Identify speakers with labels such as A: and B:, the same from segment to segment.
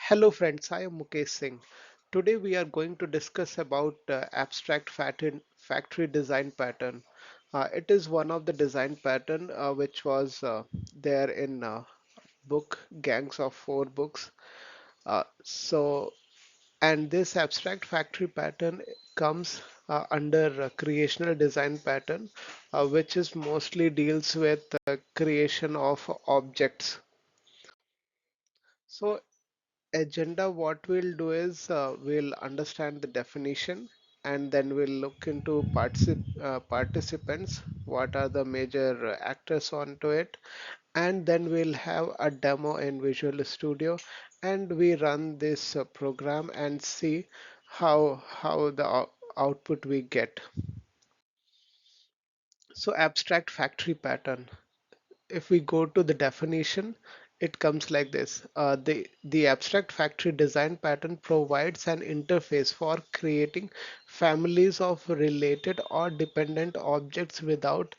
A: Hello friends, I am Mukesh Singh. Today we are going to discuss about abstract factory design pattern. It is one of the design pattern which was there in book Gangs of Four books. And this abstract factory pattern comes under creational design pattern, which is mostly deals with creation of objects. So agenda, what we'll do is we'll understand the definition and then we'll look into participants, what are the major actors onto it, and then we'll have a demo in Visual Studio and we run this program and see how the output we get. So abstract factory pattern, if we go to the definition, it comes like this. The abstract factory design pattern provides an interface for creating families of related or dependent objects without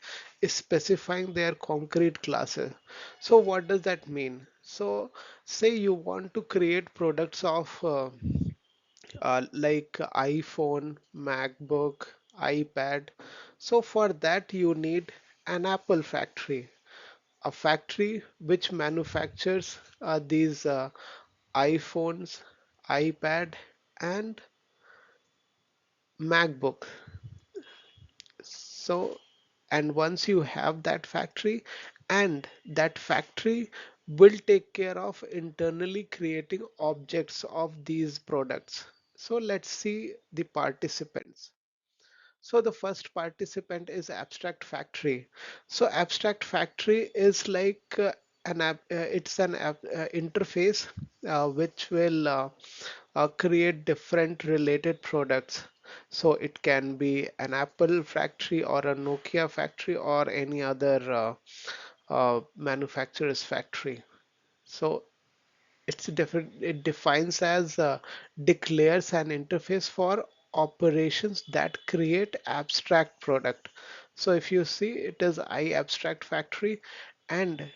A: specifying their concrete classes. So what does that mean? So say you want to create products of like iPhone, MacBook, iPad. So for that you need an Apple factory, a factory which manufactures these iPhones, iPad, and MacBook. So, and once you have that factory, and that factory will take care of internally creating objects of these products. So let's see the participants. So the first participant is abstract factory. So abstract factory is like an app, it's an app, interface which will create different related products. So it can be an Apple factory or a Nokia factory or any other manufacturer's factory. So it's different. It defines as declares an interface for operations that create abstract product. So if you see, it is I abstract factory, and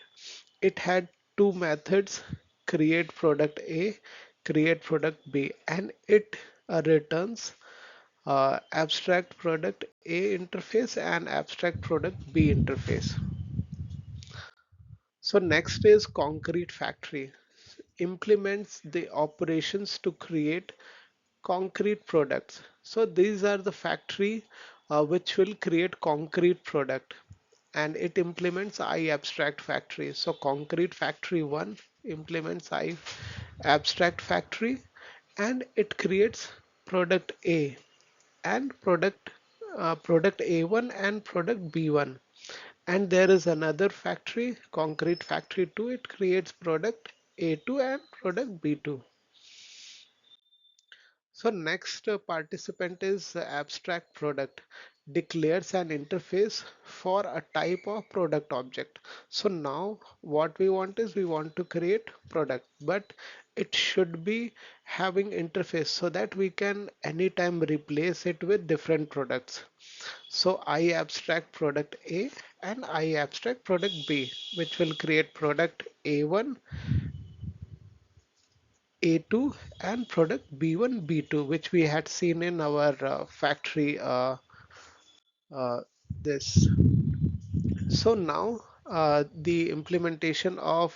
A: it had two methods: create product A, create product B, and it returns abstract product A interface and abstract product B interface. So next is concrete factory, implements the operations to create concrete products. So these are the factory which will create concrete product, and it implements I abstract factory. So concrete factory 1 implements I abstract factory, and it creates product A and product A1 and product B1. And there is another factory, concrete factory 2, it creates product A2 and product B2. So next participant is abstract product, declares an interface for a type of product object. So now what we want is we want to create product, but it should be having interface so that we can anytime replace it with different products. So I abstract product A and I abstract product B, which will create product A1, A2, and product B1, B2, which we had seen in our factory uh, this. So now the implementation of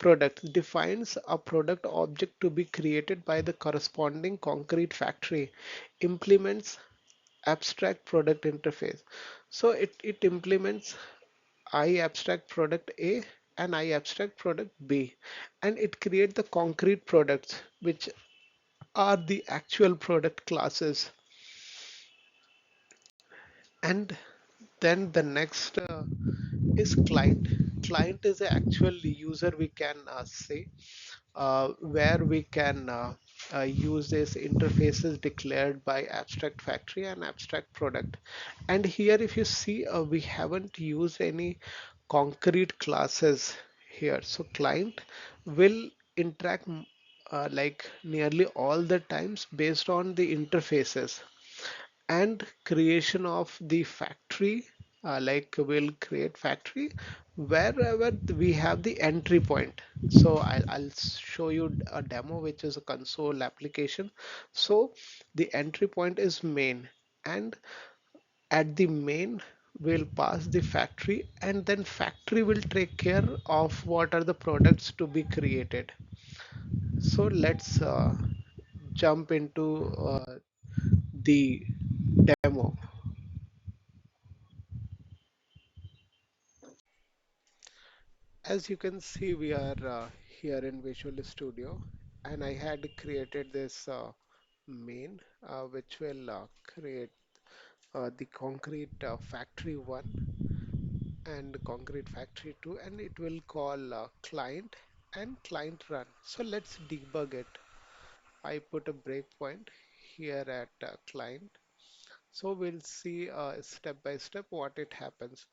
A: product defines a product object to be created by the corresponding concrete factory, implements abstract product interface. So it implements I abstract product A and I abstract product B, and it creates the concrete products which are the actual product classes. And then the next is client. Client is the actual user, we can say, where we can use this interfaces declared by abstract factory and abstract product. And here if you see, we haven't used any concrete classes here. So client will interact like nearly all the times based on the interfaces and creation of the factory. like we'll create factory wherever we have the entry point. So I'll show you a demo which is a console application. So the entry point is main, and at the main we'll pass the factory, and then factory will take care of what are the products to be created. So let's jump into the demo. As you can see, we are here in Visual Studio, and I had created this main which will create the concrete factory 1 and concrete factory 2, and it will call client and client run. So let's debug it. I put a breakpoint here at client. So we'll see step by step what it happens.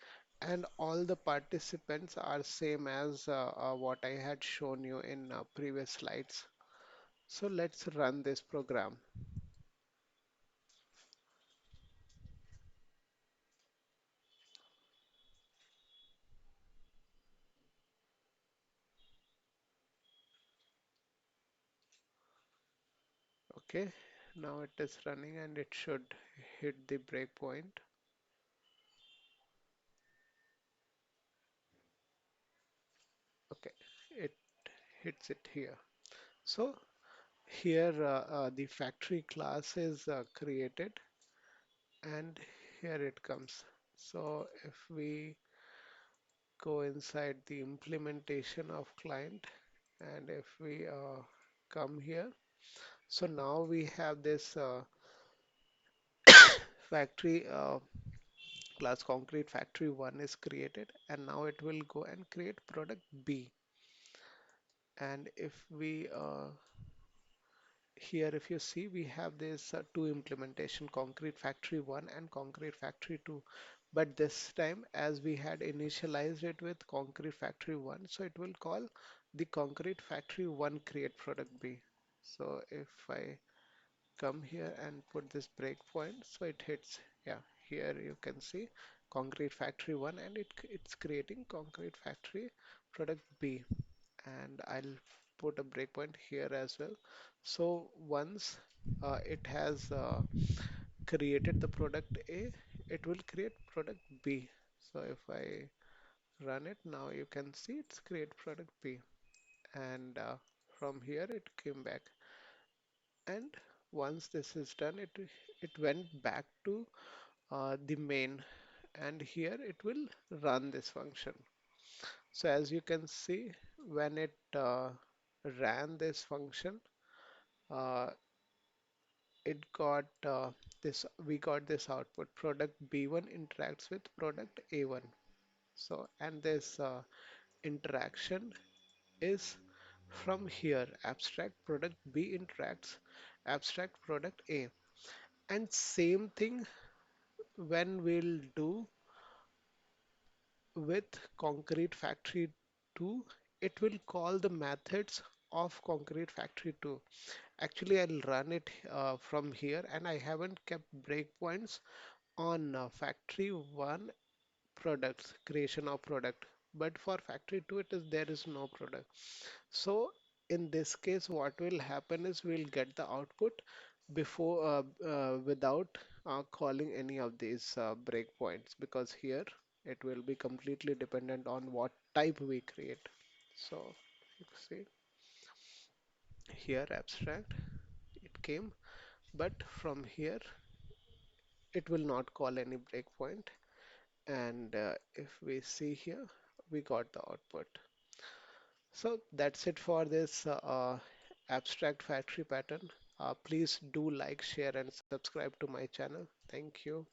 A: And all the participants are same as what I had shown you in previous slides. So let's run this program. Okay, now it is running and it should hit the breakpoint. Okay, it hits it here. So here the factory class is created, and here it comes. So if we go inside the implementation of client, and if we come here, so now we have this factory class concrete factory 1 is created, and now it will go and create product B. And if we here, if you see, we have this two implementation, concrete factory 1 and concrete factory 2. But this time, as we had initialized it with concrete factory 1, so it will call the concrete factory 1 create product B. So if I come here and put this breakpoint, so it hits, yeah, here you can see concrete factory 1, and it's creating concrete factory product B. And I'll put a breakpoint here as well. So once it has created the product A, it will create product B. So if I run it now, you can see it's create product B, and from here it came back. And once this is done, it went back to the main, and here it will run this function. So as you can see, when it ran this function, uh, it got this we got this output: product B1 interacts with product A1. So, and this interaction is from here: abstract product B interacts abstract product A. And same thing when we'll do with concrete factory 2, it will call the methods of concrete factory 2. Actually, I'll run it from here, and I haven't kept breakpoints on factory 1 products, creation of product. But for factory 2, there is no product. So in this case, what will happen is we'll get the output before without calling any of these breakpoints, because here it will be completely dependent on what type we create. So you see here abstract, it came, but from here it will not call any breakpoint. And if we see here, we got the output. So that's it for this abstract factory pattern. Please do like, share, and subscribe to my channel. Thank you.